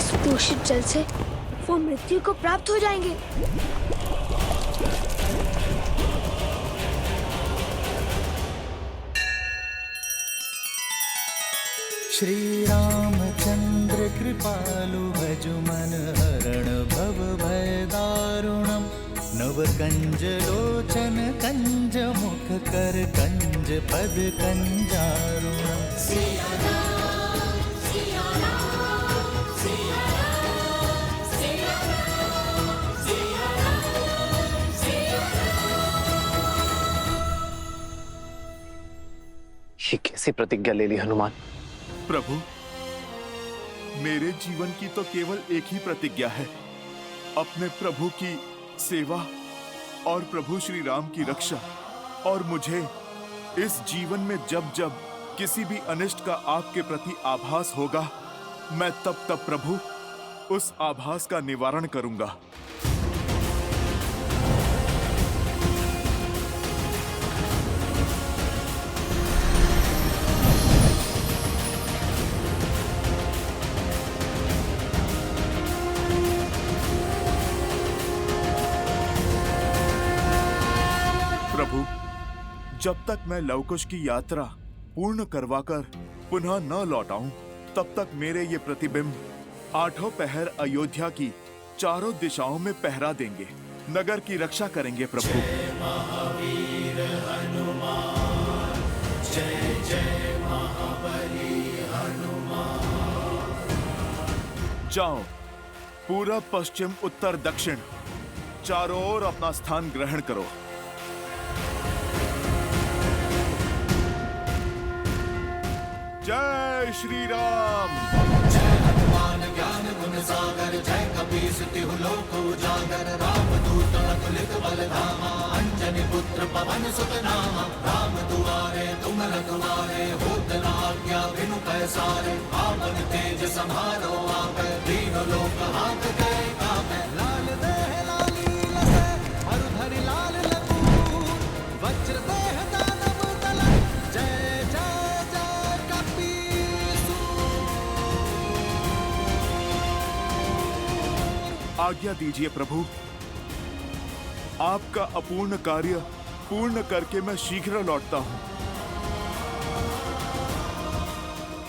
इस दूषित जल से वो मृत्यु को प्राप्त हो जाएंगे। श्री रामचंद्र कृपालु भजु मन हरण भव भय दारुणम। नव कंज लोचन कंज मुख कर कंज पद कंजारुणम। ये कैसी प्रतिज्ञा ले ली हनुमान? प्रभु, मेरे जीवन की तो केवल एक ही प्रतिज्ञा है, अपने प्रभु की सेवा और प्रभु श्री राम की रक्षा। और मुझे इस जीवन में जब जब किसी भी अनिष्ट का आपके प्रति आभास होगा, मैं तब तब प्रभु उस आभास का निवारण करूंगा। प्रभु, जब तक मैं लवकुश की यात्रा पूर्ण करवाकर पुनः न लौट आऊं, तब तक मेरे ये प्रतिबिंब आठों पहर अयोध्या की चारों दिशाओं में पहरा देंगे, नगर की रक्षा करेंगे। प्रभु, जय महावीर हनुमान, जय जय महाबली हनुमान। जाओ, पूरब पश्चिम उत्तर दक्षिण चारों ओर अपना स्थान ग्रहण करो। जय श्री राम। जय हनुमान ज्ञान गुण सागर, जय कपीस तिहु लोक उजागर। रामदूत अतुलित बल धामा, अंजनी पुत्र पवन सुत नामा। राम दुआरे तुम रखवारे, होत न आज्ञा बिनु पैसारे। आपन तेज समारो आपै, दीन लोक हाथ गए कापै। लाल देह लाली लसै, हरधरि लाल लपूर। वज्र देह दानव दल, जय जय जय कपीसु। आज्ञा दीजिए प्रभु, आपका अपूर्ण कार्य पूर्ण करके मैं शीघ्र लौटता हूँ।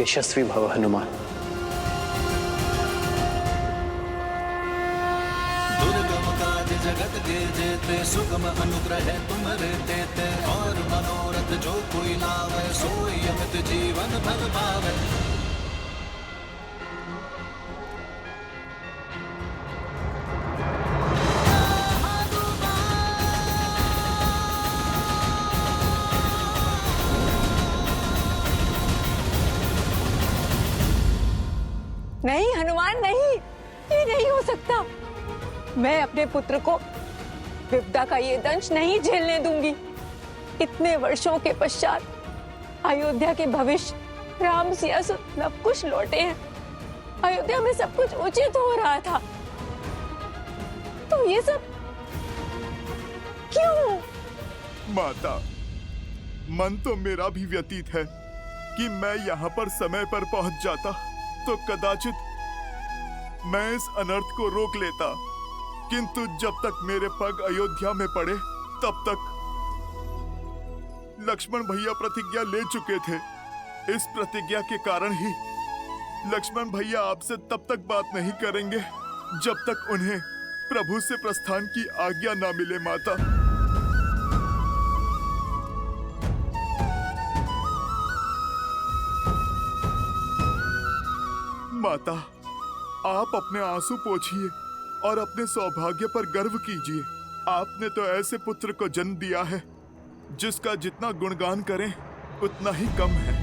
यशस्वी भव हनुमान। दुर्गम काज जगत के जेते, सुगम अनुग्रह तुम्हारे देते। और मनोरथ जो कोई लावे, सोई अमित जीवन फल पावे। नहीं हनुमान, नहीं, ये नहीं हो सकता। मैं अपने पुत्र को विपदा का ये दंश नहीं झेलने दूंगी। इतने वर्षों के पश्चात अयोध्या के भविष्य राम सिया सब कुछ लौटे हैं। अयोध्या में सब कुछ उचित हो रहा था, तो ये सब क्यों? माता, मन तो मेरा भी व्यतीत है कि मैं यहाँ पर समय पर पहुँच जाता तो कदाचित मैं इस अनर्थ को रोक लेता, किंतु जब तक मेरे पग अयोध्या में पड़े तब तक लक्ष्मण भैया प्रतिज्ञा ले चुके थे। इस प्रतिज्ञा के कारण ही लक्ष्मण भैया आपसे तब तक बात नहीं करेंगे जब तक उन्हें प्रभु से प्रस्थान की आज्ञा ना मिले। माता, माता, आप अपने आंसू पोंछिए और अपने सौभाग्य पर गर्व कीजिए। आपने तो ऐसे पुत्र को जन्म दिया है जिसका जितना गुणगान करें उतना ही कम है।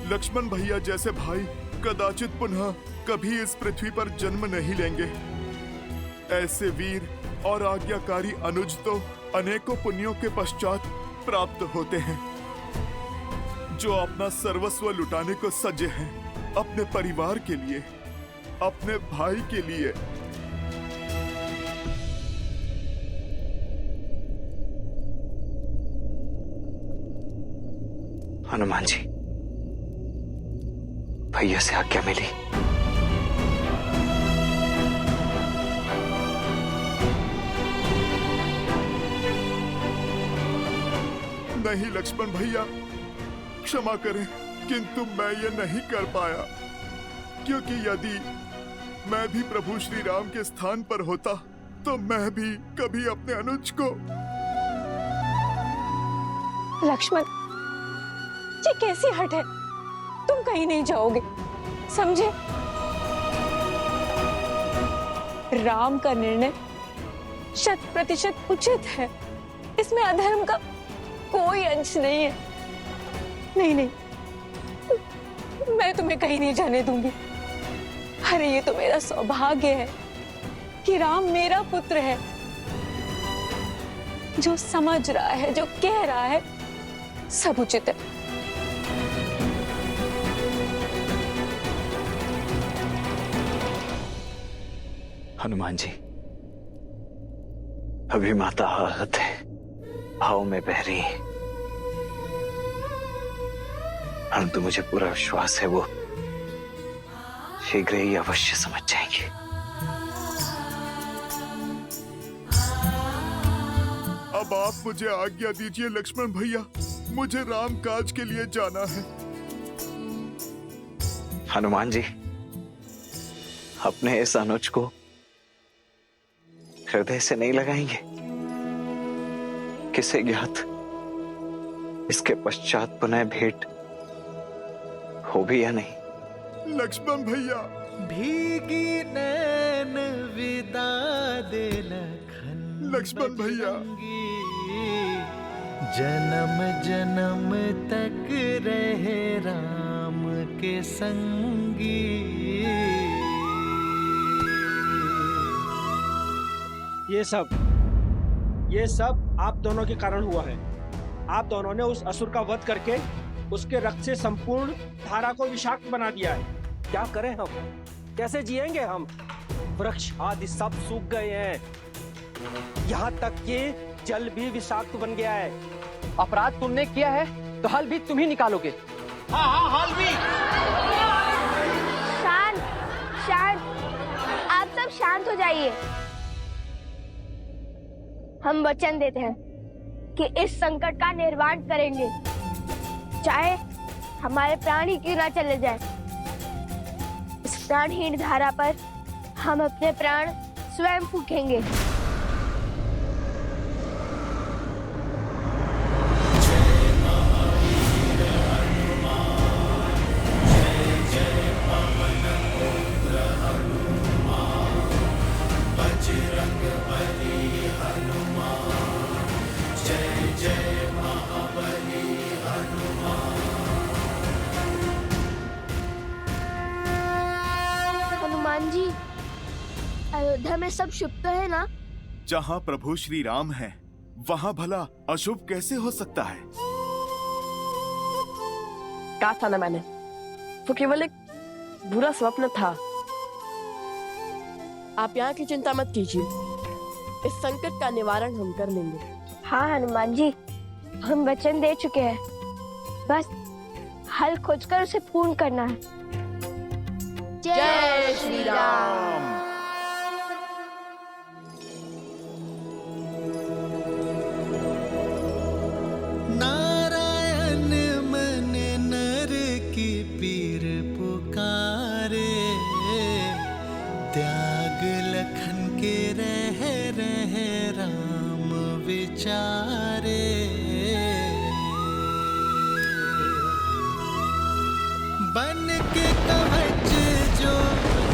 लक्ष्मण भैया जैसे भाई कदाचित पुनः कभी इस पृथ्वी पर जन्म नहीं लेंगे। ऐसे वीर और आज्ञाकारी अनुज तो अनेकों पुण्यों के पश्चात प्राप्त होते हैं, जो अपना सर्वस्व लुटाने को सजे हैं, अपने परिवार के लिए, अपने भाई के लिए। हनुमान जी, भैया से आज्ञा मिली। नहीं लक्ष्मण भैया, क्षमा करें, किंतु मैं ये नहीं कर पाया, क्योंकि यदि मैं भी प्रभु श्री राम के स्थान पर होता तो मैं भी कभी अपने अनुज को। लक्ष्मण, ये कैसी हट है? तुम कहीं नहीं जाओगे, समझे? राम का निर्णय 100% उचित है, इसमें अधर्म का कोई अंश नहीं है। नहीं नहीं, मैं तुम्हें कहीं नहीं जाने दूंगी। अरे ये तो मेरा सौभाग्य है कि राम मेरा पुत्र है, जो समझ रहा है, जो कह रहा है, सब उचित है। हनुमान जी, अभी माता आहत है, भाव में बह रही है, परंतु मुझे पूरा विश्वास है वो शीघ्र ही अवश्य समझ जाएंगे। अब आप मुझे आज्ञा दीजिए लक्ष्मण भैया, मुझे राम काज के लिए जाना है। हनुमान जी, अपने इस अनुज को हृदय से नहीं लगाएंगे? किसे ज्ञात इसके पश्चात पुनः भेंट हो भी या नहीं। लक्ष्मण भैया, भीगी नैन विदा दे लक्ष्मण भैया, जन्म जन्म तक रहे राम के संगी। ये सब आप दोनों के कारण हुआ है। आप दोनों ने उस असुर का वध करके उसके रक्त से संपूर्ण धारा को विषाक्त बना दिया है। क्या करें हम? कैसे जिएंगे हम? वृक्ष आदि सब सूख गए हैं, यहाँ तक कि जल भी विषाक्त बन गया है। अपराध तुमने किया है तो हल भी तुम ही निकालोगे। हाँ, हल भी। शांत शांत, आप सब शांत हो जाइए। हम वचन देते हैं कि इस संकट का निर्वाण करेंगे, चाहे हमारे प्राण ही क्यों ना चले जाए। इस प्राणहीन धारा पर हम अपने प्राण स्वयं फूकेंगे। हनुमान जी, अयोध्या में सब शुभ तो है ना? जहाँ प्रभु श्री राम है वहाँ भला अशुभ कैसे हो सकता है? कहा था ना मैंने, वो केवल एक बुरा स्वप्न था। आप यहाँ की चिंता मत कीजिए, इस संकट का निवारण हम कर लेंगे। हाँ हनुमान जी, हम वचन दे चुके हैं, बस हल खोजकर उसे पूर्ण करना है। जय श्री राम। नारायण मन नर की पीर पुकारे, त्याग लखन के रह राम विचारे। बन के कवच जो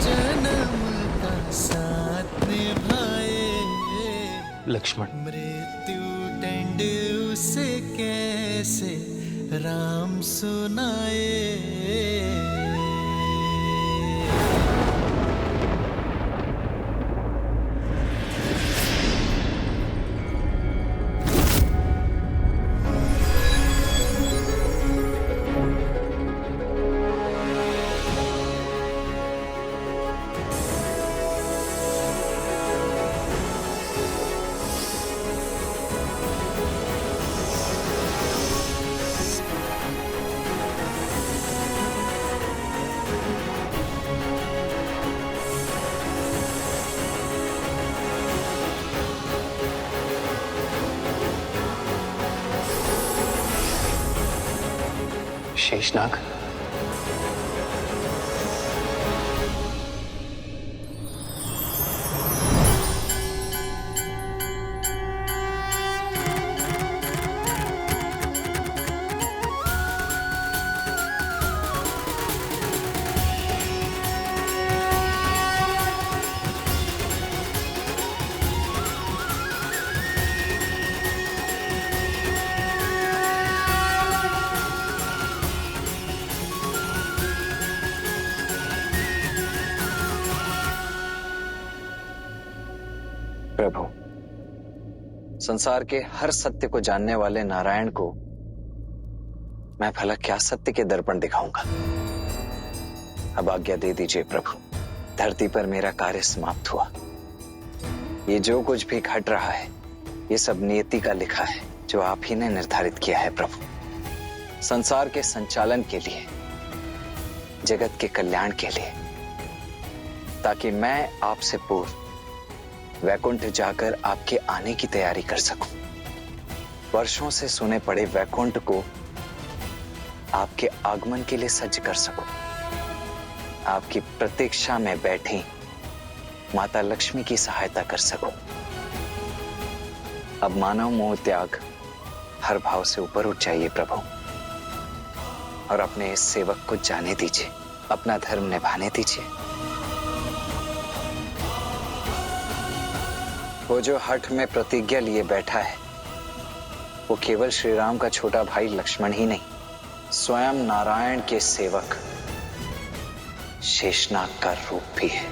जन्म का साथ निभाए, लक्ष्मण, मृत्यु दंड उसे कैसे राम सुनाए। शेषनाग। प्रभु, संसार के हर सत्य को जानने वाले नारायण को मैं भला क्या सत्य के दर्पण दिखाऊंगा। अब आज्ञा दे दीजिए प्रभु। धरती पर मेरा कार्य समाप्त हुआ। ये जो कुछ भी घट रहा है ये सब नियति का लिखा है, जो आप ही ने निर्धारित किया है प्रभु। संसार के संचालन के लिए, जगत के कल्याण के लिए, ताकि मैं आपसे पूर्व वैकुंठ जाकर आपके आने की तैयारी कर सकूं। वर्षों से सुने पड़े वैकुंठ को आपके आगमन के लिए सज्ज कर सकूं। आपकी प्रतीक्षा में बैठी माता लक्ष्मी की सहायता कर सकूं। अब मानव मोह त्याग हर भाव से ऊपर उठ जाइए प्रभु, और अपने इस सेवक को जाने दीजिए, अपना धर्म निभाने दीजिए। वो जो हठ में प्रतिज्ञा लिए बैठा है वो केवल श्री राम का छोटा भाई लक्ष्मण ही नहीं, स्वयं नारायण के सेवक शेषनाग का रूप भी है।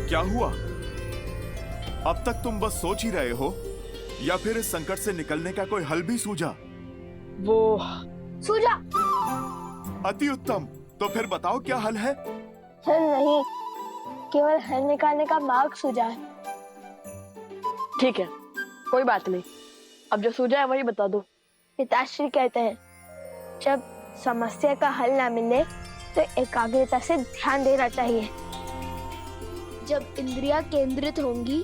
क्या हुआ? अब तक तुम बस सोच ही रहे हो या फिर इस संकट से निकलने का कोई हल भी सूझा? वो सूझा। अति उत्तम। तो फिर बताओ क्या हल है? हल नहीं, केवल हल निकालने का मार्ग सूझा है। ठीक है, कोई बात नहीं। अब जो सूझा है वही बता दो। पिताश्री कहते हैं जब समस्या का हल ना मिले तो एकाग्रता से ध्यान देना चाहिए। जब इंद्रियां केंद्रित होंगी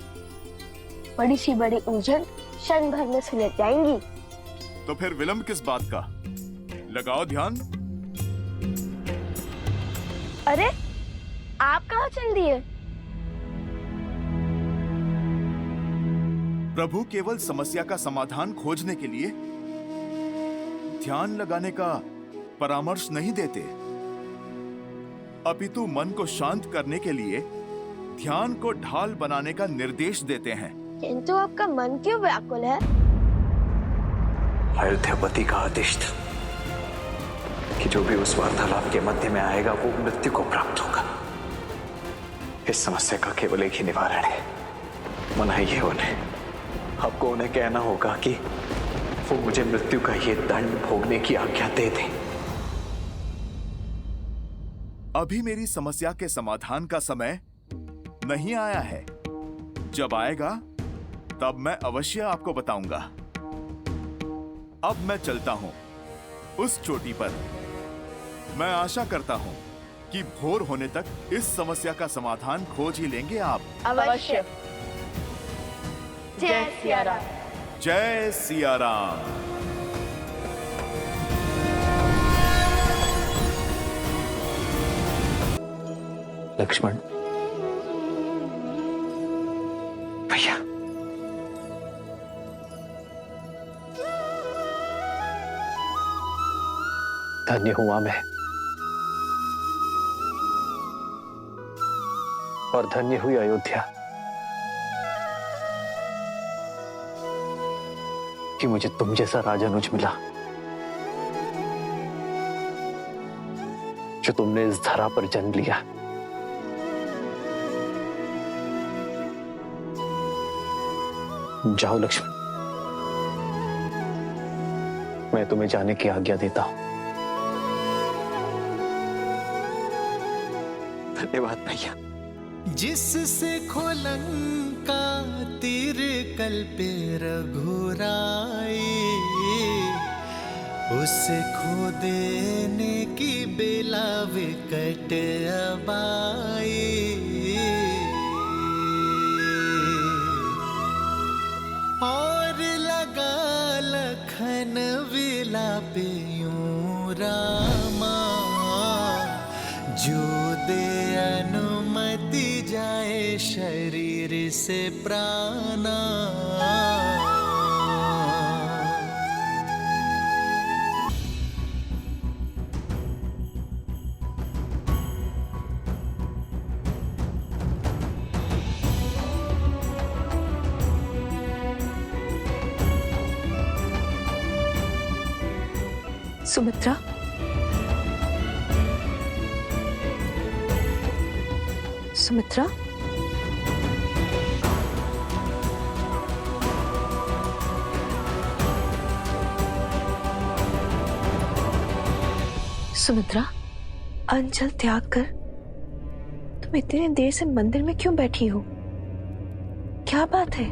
बड़ी सी बड़ी उलझन क्षण भर में सुलझ जाएंगी। तो फिर विलंब किस बात का? लगाओ ध्यान। अरे आप कहाँ चल दिए? प्रभु केवल समस्या का समाधान खोजने के लिए ध्यान लगाने का परामर्श नहीं देते, अपितु मन को शांत करने के लिए ध्यान को ढाल बनाने का निर्देश देते हैं। किंतु आपका मन क्यों व्याकुल है? अयोध्यापति का आदेश था कि जो भी उस वार्तालाप के मध्य में आएगा वो मृत्यु को प्राप्त होगा। इस समस्या का केवल एक ही निवारण है, मनाइए उन्हें। आपको उन्हें कहना होगा कि वो मुझे मृत्यु का ये दंड भोगने की आज्ञा दे दें। अभी मेरी समस्या के समाधान का समय नहीं आया है। जब आएगा तब मैं अवश्य आपको बताऊंगा। अब मैं चलता हूं उस चोटी पर। मैं आशा करता हूं कि भोर होने तक इस समस्या का समाधान खोज ही लेंगे आप। अवश्य। जय सिया राम। जय सिया राम। लक्ष्मण भैया, धन्य हुआ मैं और धन्य हुई अयोध्या कि मुझे तुम जैसा राजानुज मिला, जो तुमने इस धरा पर जन्म लिया। जाओ लक्ष्मण, मैं तुम्हें जाने की आज्ञा देता हूं। धन्यवाद भैया। जिससे खोलंका तीर कल्पे रघुराई, उसे खो देने की बेला विकट अब आई, और लगा लखन विलापे यूं रामा, जो दे अनुमति जाए शरीर से प्राणा। सुमित्रा, सुमित्रा, सुमित्रा, अंजल त्याग कर तुम इतने देर से मंदिर में क्यों बैठी हो? क्या बात है?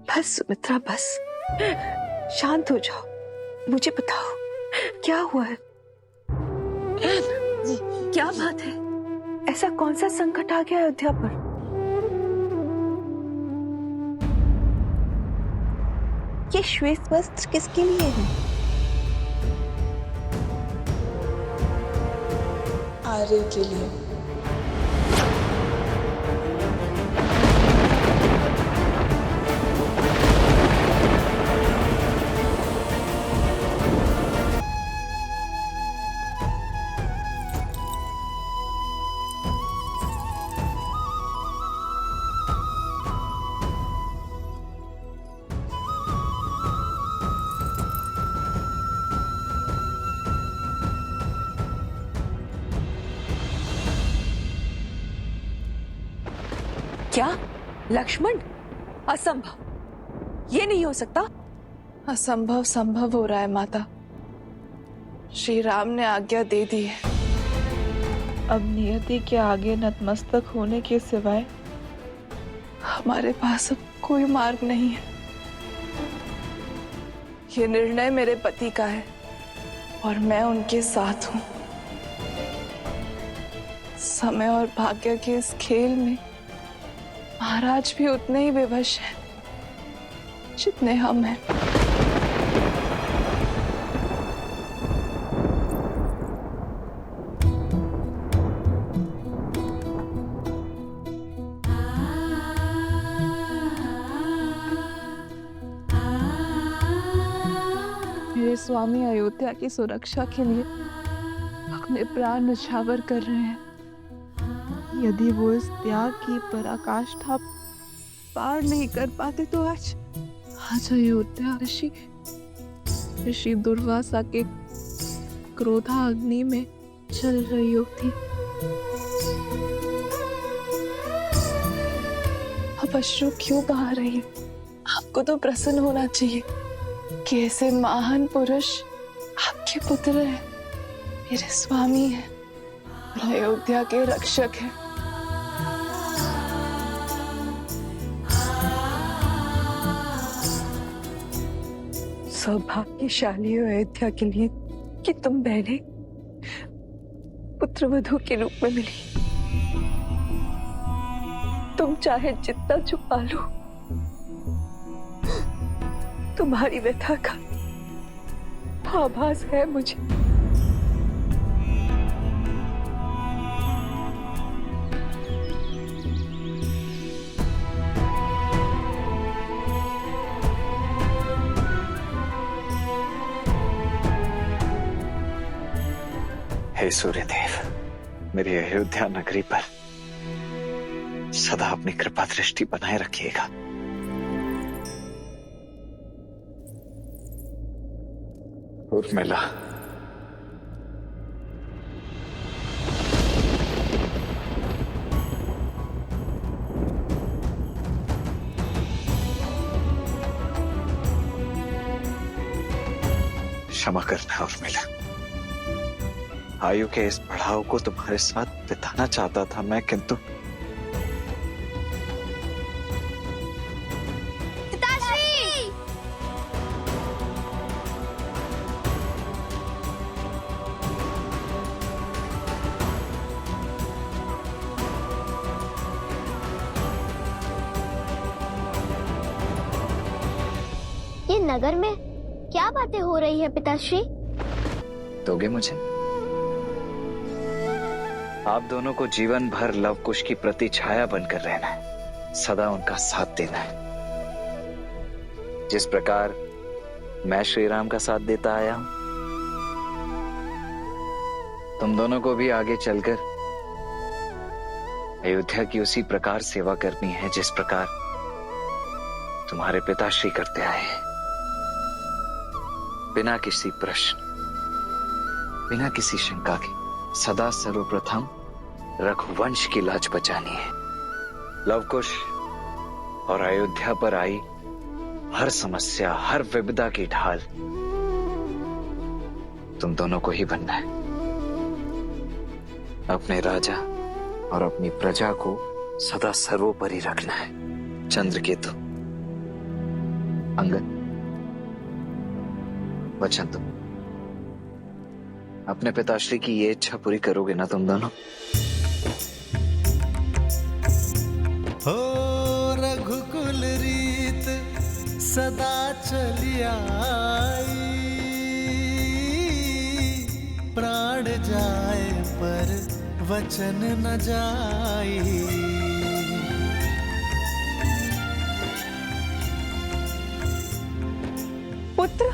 बस सुमित्रा, बस शांत हो जाओ। मुझे बताओ क्या हुआ है? क्या बात है? ऐसा कौन सा संकट आ गया अयोध्या पर? ये श्वेत वस्त्र किसके लिए है? आर्य के लिए। क्या लक्ष्मण? असंभव, ये नहीं हो सकता। असंभव संभव हो रहा है माता। श्री राम ने आज्ञा दे दी है। अब नियति के आगे नतमस्तक होने के सिवाय हमारे पास अब कोई मार्ग नहीं है। ये निर्णय मेरे पति का है और मैं उनके साथ हूं। समय और भाग्य के इस खेल में महाराज भी उतने ही विवश हैं जितने हम हैं। मेरे स्वामी अयोध्या की सुरक्षा के लिए अपने प्राण न्यौछावर कर रहे हैं। यदि वो इस त्याग की पराकाष्ठा पार नहीं कर पाते तो आज अयोध्या ऋषि दुर्वासा के क्रोधा अग्नि में जल रही होती। अब अश्रु क्यों बहा रही है? आपको तो प्रसन्न होना चाहिए कि ऐसे महान पुरुष आपके पुत्र हैं, मेरे स्वामी हैं, अयोध्या के रक्षक हैं। सौभाग्यशाली हो अयोध्या के लिए कि तुम बहने पुत्रवधू के रूप में मिली। तुम चाहे जितना छुपा लो, तुम्हारी व्यथा का आभास है मुझे। हे सूर्यदेव, मेरी अयोध्या नगरी पर सदा अपनी कृपा दृष्टि बनाए रखिएगा। उर्मिला, क्षमा करना उर्मिला, आयु के इस पड़ाव को तुम्हारे साथ बिताना चाहता था मैं, किंतु पिताश्री! ये नगर में क्या बातें हो रही है पिताश्री? दोगे मुझे? आप दोनों को जीवन भर लव कुश की प्रति छाया बनकर रहना है, सदा उनका साथ देना है। जिस प्रकार मैं श्री राम का साथ देता आया हूं, तुम दोनों को भी आगे चलकर अयोध्या की उसी प्रकार सेवा करनी है जिस प्रकार तुम्हारे पिताश्री करते आए हैं। बिना किसी प्रश्न, बिना किसी शंका के सदा सर्वप्रथम रघुवंश की लाज बचानी है। लवकुश और अयोध्या पर आई हर समस्या, हर विपदा की ढाल तुम दोनों को ही बनना है। अपने राजा और अपनी प्रजा को सदा सर्वोपरि रखना है। चंद्रकेतु, अंगद, वचन तुम अपने पिताश्री की ये इच्छा पूरी करोगे ना तुम दोनों? हो रघुकुल रीत सदा चली आई, प्राण जाए पर वचन न जाई। पुत्र,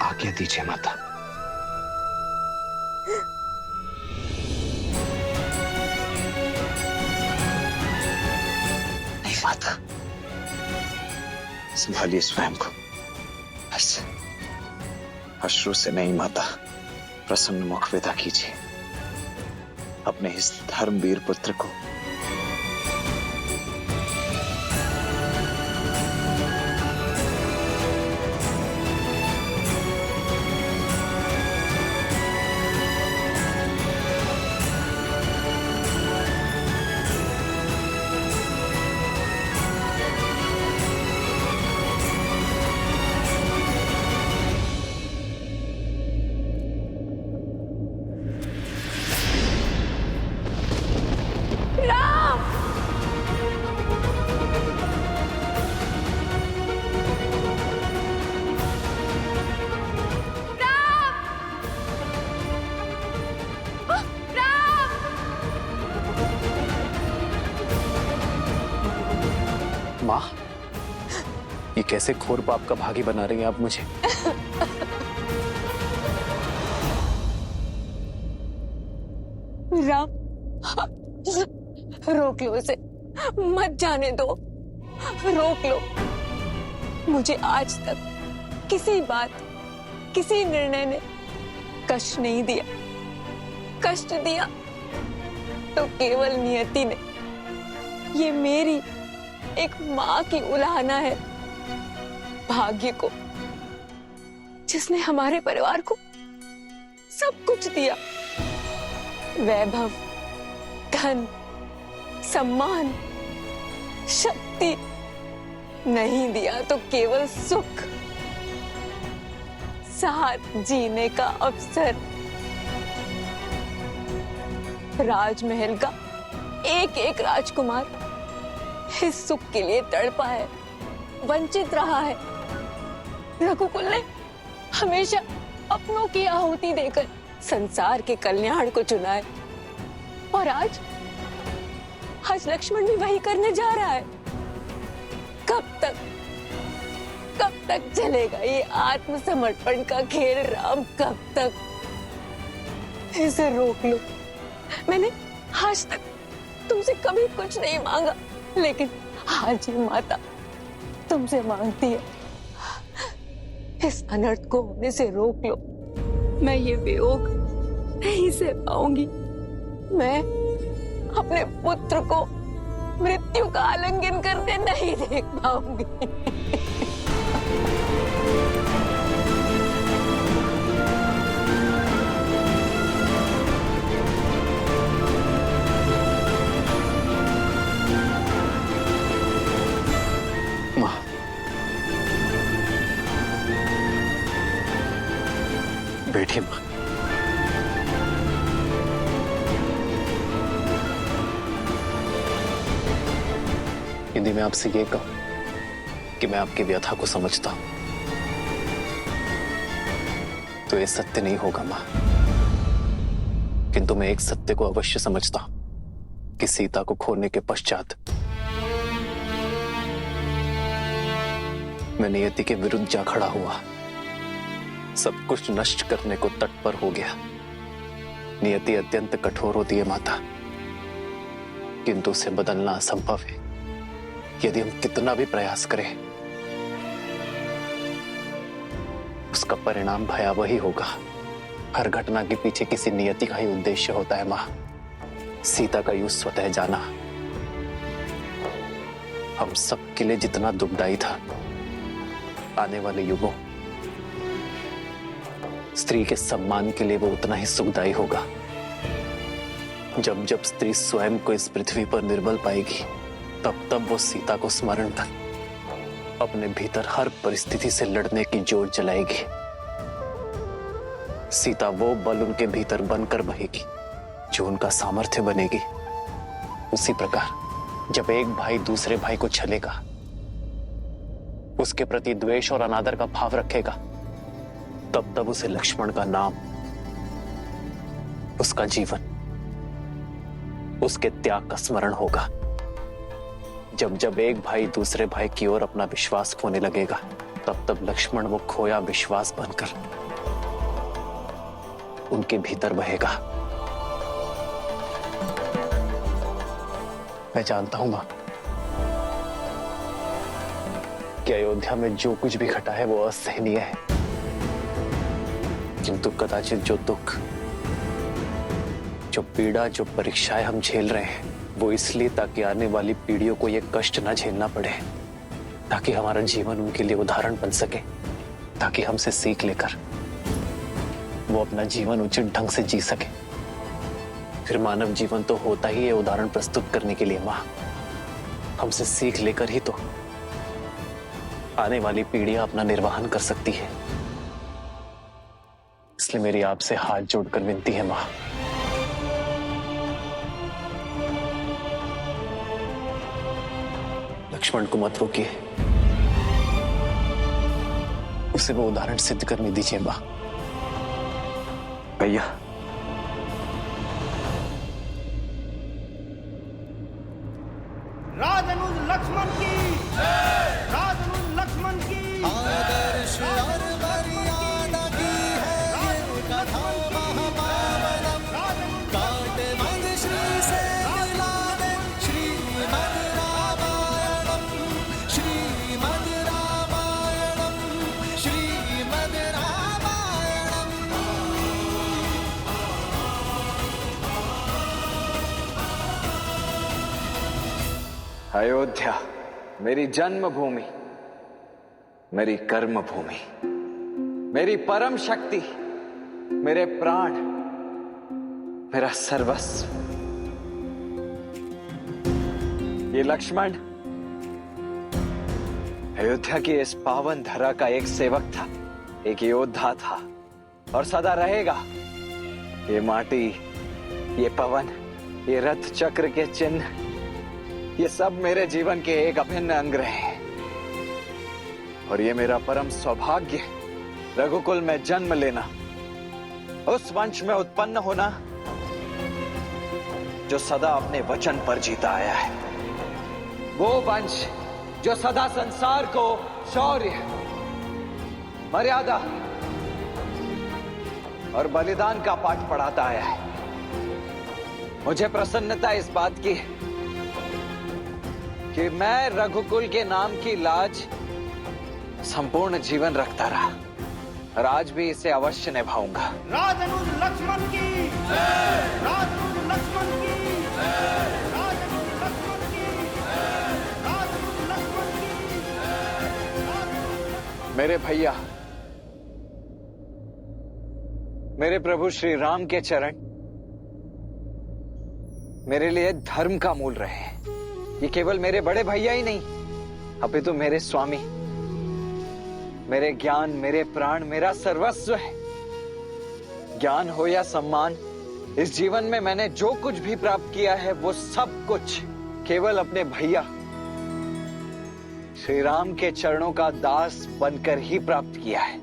आज्ञा दीजिए माता। नहीं माता, संभालिए स्वयं को। ऐसे अश्रु से नहीं माता, प्रसन्न मुख विदा कीजिए अपने इस धर्मवीर पुत्र को। माँ, ये कैसे घोर पाप का भागी बना रही हैं आप मुझे? राम, रोक लो इसे, मत जाने दो, रोक लो। मुझे आज तक किसी बात, किसी निर्णय ने कष्ट नहीं दिया। कष्ट दिया तो केवल नियति ने। ये मेरी एक माँ की उलाहना है भाग्य को, जिसने हमारे परिवार को सब कुछ दिया। वैभव, धन, सम्मान, शक्ति नहीं दिया तो केवल सुख, साथ जीने का अवसर। राजमहल का एक एक राजकुमार इस सुख के लिए तड़पा है, वंचित रहा है। रघुकुल ने हमेशा अपनों की आहुति देकर संसार के कल्याण को चुना है, और आज लक्ष्मण भी वही करने जा रहा है। कब तक चलेगा ये आत्मसमर्पण का खेल राम? कब तक? इसे रोक लो। मैंने आज तक तुमसे कभी कुछ नहीं मांगा, लेकिन आज ये माता तुमसे मांगती है, इस अनर्थ को होने से रोक लो। मैं ये वियोग नहीं सह पाऊंगी। मैं अपने पुत्र को मृत्यु का आलिंगन करते नहीं देख पाऊंगी। माँ, बैठिए माँ। यदि मैं आपसे ये कहूं कि मैं आपकी व्यथा को समझता हूं, तो ये सत्य नहीं होगा मां। किंतु मैं एक सत्य को अवश्य समझता हूं कि सीता को खोने के पश्चात मैं नियति के विरुद्ध जा खड़ा हुआ, सब कुछ नष्ट करने को तत्पर हो गया। नियति अत्यंत कठोर होती है माता, किंतु उसे बदलना असंभव है। यदि हम कितना भी प्रयास करें, उसका परिणाम भयावह ही होगा। हर घटना के पीछे किसी नियति का ही उद्देश्य होता है मां। सीता का युग स्वतः जाना हम सब के लिए जितना दुखदायी था, आने वाले युगों स्त्री के सम्मान के लिए वो उतना ही सुखदायी होगा। जब जब स्त्री स्वयं को इस पृथ्वी पर निर्बल पाएगी, तब तब वो सीता को स्मरण कर अपने भीतर हर परिस्थिति से लड़ने की जोर जलाएगी। सीता वो बल उनके भीतर बनकर बहेगी जो उनका सामर्थ्य बनेगी। उसी प्रकार जब एक भाई दूसरे भाई को छलेगा, उसके प्रति द्वेष और अनादर का भाव रखेगा, तब तब उसे लक्ष्मण का नाम, उसका जीवन, उसके त्याग का स्मरण होगा। जब जब एक भाई दूसरे भाई की ओर अपना विश्वास खोने लगेगा, तब तब लक्ष्मण वो खोया विश्वास बनकर उनके भीतर बहेगा। मैं जानता हूं मां कि अयोध्या में जो कुछ भी घटा है वो असहनीय है, किंतु कदाचित जो दुख, जो पीड़ा, जो परीक्षाएं हम झेल रहे हैं, वो इसलिए ताकि आने वाली पीढ़ियों को ये कष्ट ना झेलना पड़े, ताकि हमारा जीवन उनके लिए उदाहरण बन सके, ताकि हमसे सीख लेकर वो अपना जीवन उचित ढंग से जी सके। फिर मानव जीवन तो होता ही है उदाहरण प्रस्तुत करने के लिए मां। हमसे सीख लेकर ही तो आने वाली पीढ़ियां अपना निर्वहन कर सकती है। इसलिए मेरी आपसे हाथ जोड़कर विनती है मां, लक्ष्मण को मत रोकिए, उसे वो उदाहरण सिद्ध करने दीजिए मां। भैया, राजनुज लक्ष्मण की, राजनुज लक्ष्मण की आदर्श और मर्यादा की है ये कथा महापावनम। काटे मद श्री से मिला दे श्रीमद् रामायणम, श्रीमद् रामायणम, श्रीमद् रामायणम। अयोध्या मेरी जन्मभूमि, मेरी कर्म भूमि, मेरी परम शक्ति, मेरे प्राण, मेरा सर्वस्व। ये लक्ष्मण अयोध्या की इस पावन धरा का एक सेवक था, एक योद्धा था और सदा रहेगा। ये माटी, ये पवन, ये रथ चक्र के चिन्ह, ये सब मेरे जीवन के एक अभिन्न अंग रहे। और ये मेरा परम सौभाग्य, रघुकुल में जन्म लेना, उस वंश में उत्पन्न होना जो सदा अपने वचन पर जीता आया है। वो वंश जो सदा संसार को शौर्य, मर्यादा और बलिदान का पाठ पढ़ाता आया है। मुझे प्रसन्नता इस बात की कि मैं रघुकुल के नाम की लाज संपूर्ण जीवन रखता रहा। और आज भी इसे अवश्य निभाऊंगा। राजनुज लक्ष्मण की राजनुज लक्ष्मण की राजनुज लक्ष्मण की राजनुज लक्ष्मण की। मेरे भैया, मेरे प्रभु श्री राम के चरण मेरे लिए धर्म का मूल रहे हैं। ये केवल मेरे बड़े भैया ही नहीं, अपितु मेरे स्वामी, मेरे ज्ञान, मेरे प्राण, मेरा सर्वस्व है। ज्ञान हो या सम्मान, इस जीवन में मैंने जो कुछ भी प्राप्त किया है वो सब कुछ केवल अपने भैया श्री राम के चरणों का दास बनकर ही प्राप्त किया है।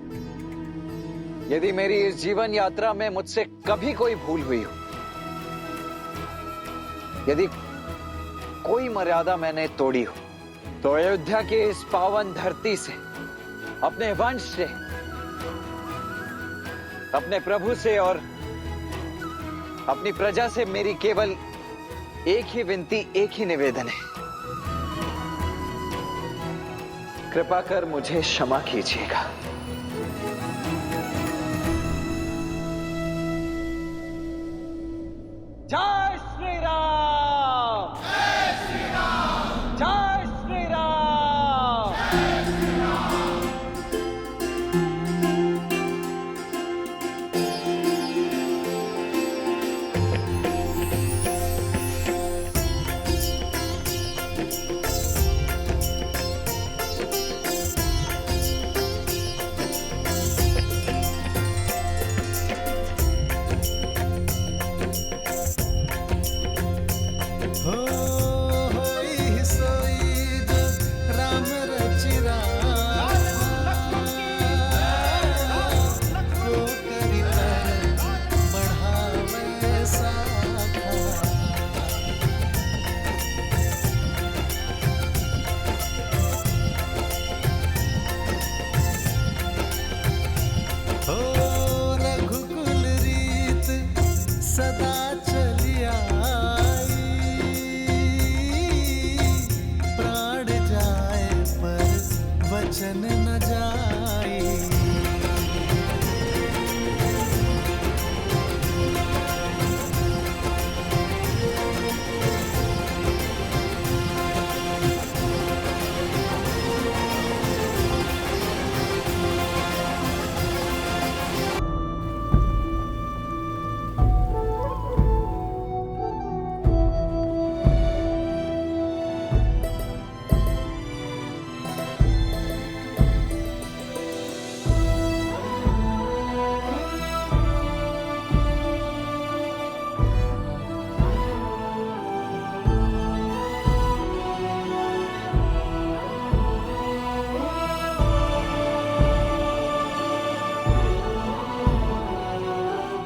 यदि मेरी इस जीवन यात्रा में मुझसे कभी कोई भूल हुई हो, यदि कोई मर्यादा मैंने तोड़ी हो, तो अयोध्या की इस पावन धरती से, अपने वंश से, अपने प्रभु से और अपनी प्रजा से मेरी केवल एक ही विनती, एक ही निवेदन है। कृपा कर मुझे क्षमा कीजिएगा। जय श्री राम! जय श्री राम! जय श्री राम!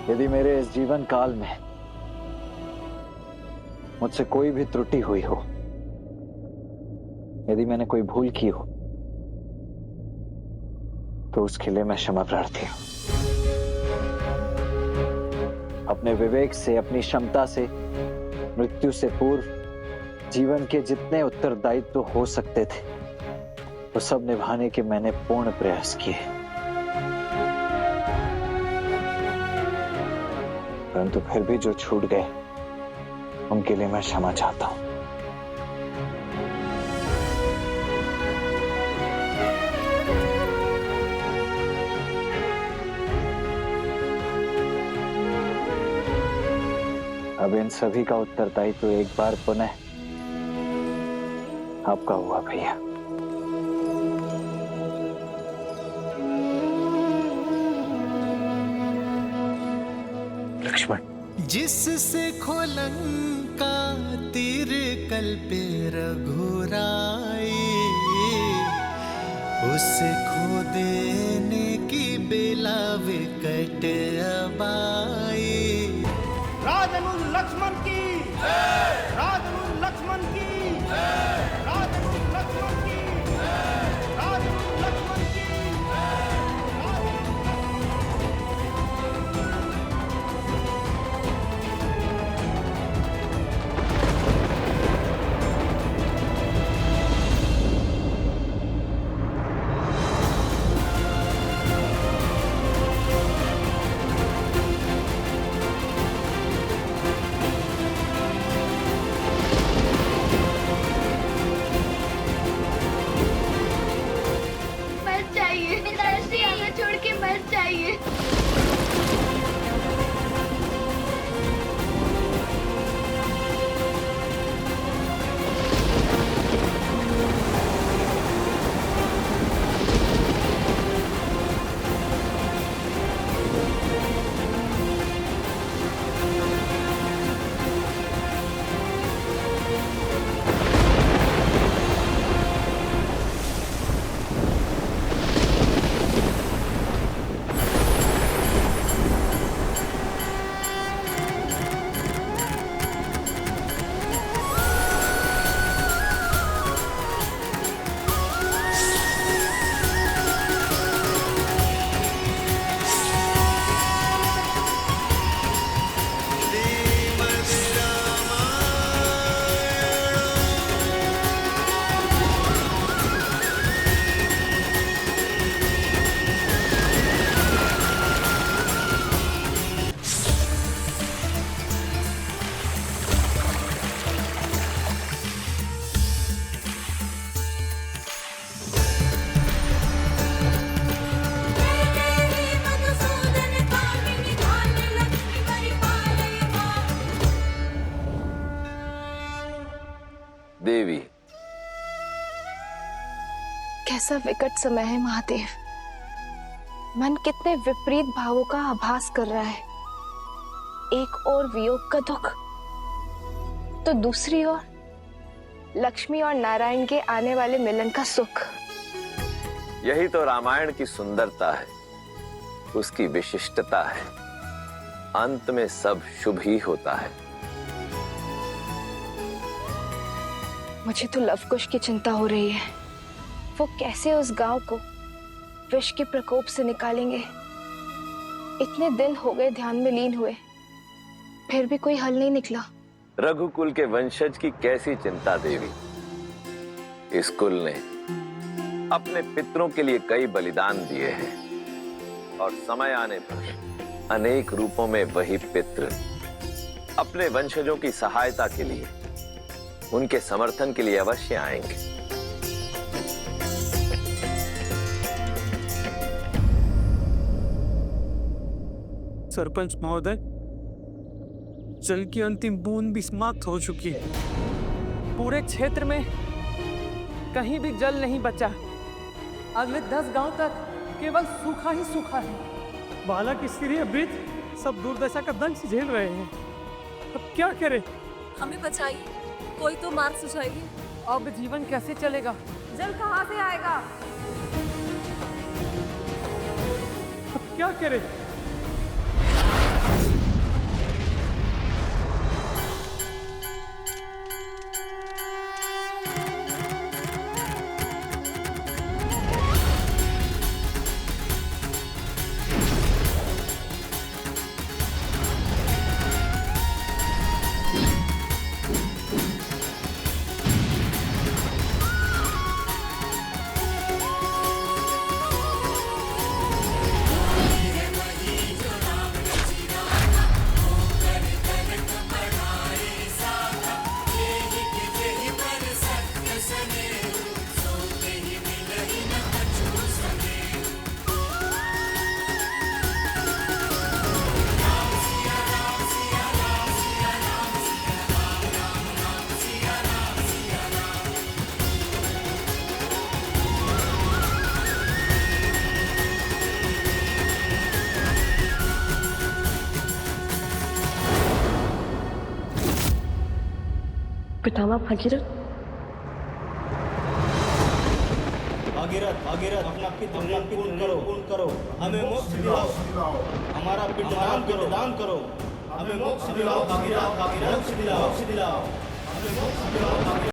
यदि मेरे इस जीवन काल में मुझसे कोई भी त्रुटि हुई हो, यदि मैंने कोई भूल की हो, तो उसके लिए मैं क्षमा प्रार्थी हूं। अपने विवेक से, अपनी क्षमता से, मृत्यु से पूर्व जीवन के जितने उत्तरदायित्व हो सकते थे, वो सब निभाने के मैंने पूर्ण प्रयास किए। परंतु फिर भी जो छूट गए, उनके लिए मैं क्षमा चाहता हूं। अब इन सभी का उत्तरदायित्व तो एक बार पुनः आपका हुआ भैया। लक्ष्मण, जिससे खोलंका तीर कल्पे रघुराई, उसे खो देने की बेला विकट अबाई। राजनुज लक्ष्मण की राजनुज लक्ष्मण की राजनुज लक्ष्मण की राजनुज लक्ष्मण की। देवी। कैसा विकट समय है महादेव। मन कितने विपरीत भावों का आभास कर रहा है। एक ओर वियोग का दुख, तो दूसरी ओर लक्ष्मी और नारायण के आने वाले मिलन का सुख। यही तो रामायण की सुंदरता है, उसकी विशिष्टता है। अंत में सब शुभ ही होता है। मुझे तो लवकुश की चिंता हो रही है। वो कैसे उस गांव को विष के प्रकोप से निकालेंगे। इतने दिन हो गए ध्यान में लीन हुए, फिर भी कोई हल नहीं निकला। रघुकुल के वंशज की कैसी चिंता देवी। इस कुल ने अपने पितरों के लिए कई बलिदान दिए हैं और समय आने पर अनेक रूपों में वही पितृ अपने वंशजों की सहायता के लिए, उनके समर्थन के लिए अवश्य आएंगे। सरपंच महोदय, जल की अंतिम बूंद भी समाप्त हो चुकी है। पूरे क्षेत्र में कहीं भी जल नहीं बचा। अगले 10 गांव तक केवल सूखा ही सूखा है। बालक, स्त्री, वृद्ध सब दुर्दशा का दंश झेल रहे हैं। अब क्या करें? हमें बचाइए, कोई तो मार्ग सुझाइए। अब जीवन कैसे चलेगा? जल कहाँ से आएगा? अब क्या करें? पितामह भगीरथ, भागीरथ अपना पितृ पूर्ण करो, हमें मोक्ष दिलाओ, हमारा पिंडदान करो, हमें मोक्ष दिलाओ भागीरथ, मोक्ष दिलाओ, हमें मोक्ष दिलाओ।